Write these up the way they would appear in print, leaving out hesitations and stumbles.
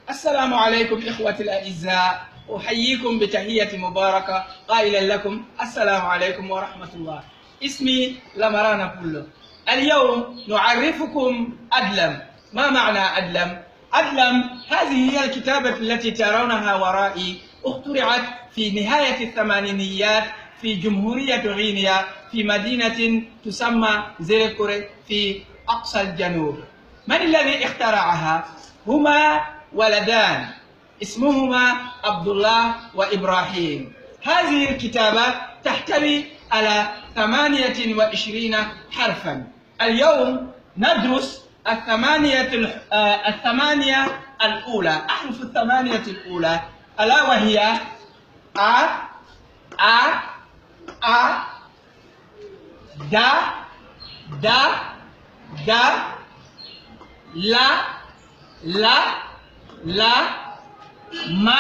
السلام عليكم إخوتي الأعزاء، أحييكم بتحية مباركة قائلا لكم السلام عليكم ورحمة الله. اسمي لمرانا كله. اليوم نعرفكم أدلم. ما معنى أدلم؟ أدلم هذه هي الكتابة التي ترونها ورائي، اخترعت في نهاية الثمانينيات في جمهورية غينيا في مدينة تسمى زيركوري في أقصى الجنوب. من الذي اخترعها؟ هما ولدان اسمهما عبد الله وإبراهيم. هذه الكتابة تحتوي على 28 حرفا. اليوم ندرس الثمانية الأولى، أحرف الثمانية الأولى، ألا وهي أ دا دا دا لا لا لا ما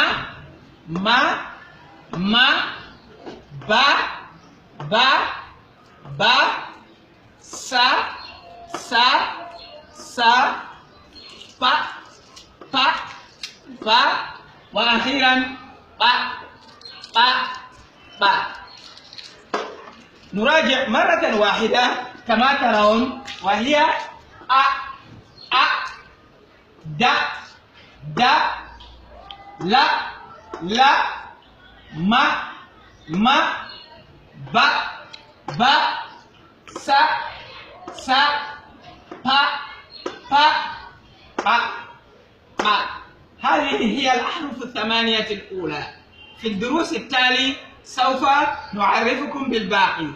با سا با وأخيرا با. نراجع مرة واحدة كما ترون، وهي أ دا دا لا لا ما با سا با. هذه هي الأحرف الثمانية الأولى. في الدروس التالي سوف نعرفكم بالباقي.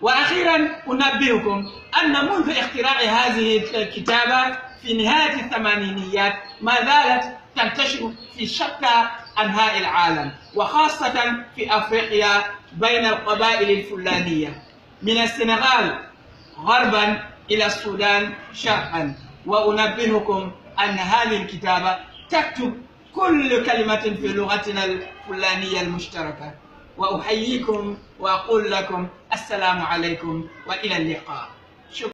وأخيرا أنبهكم أن منذ اختراع هذه الكتابة في نهاية الثمانينيات ما زالت تنتشر في شتى أنحاء العالم، وخاصة في أفريقيا بين القبائل الفلانية من السنغال غربا إلى السودان شرقا. وأنبهكم أن هذه الكتابة تكتب كل كلمة في لغتنا الفلانية المشتركة. وأحييكم وأقول لكم السلام عليكم وإلى اللقاء.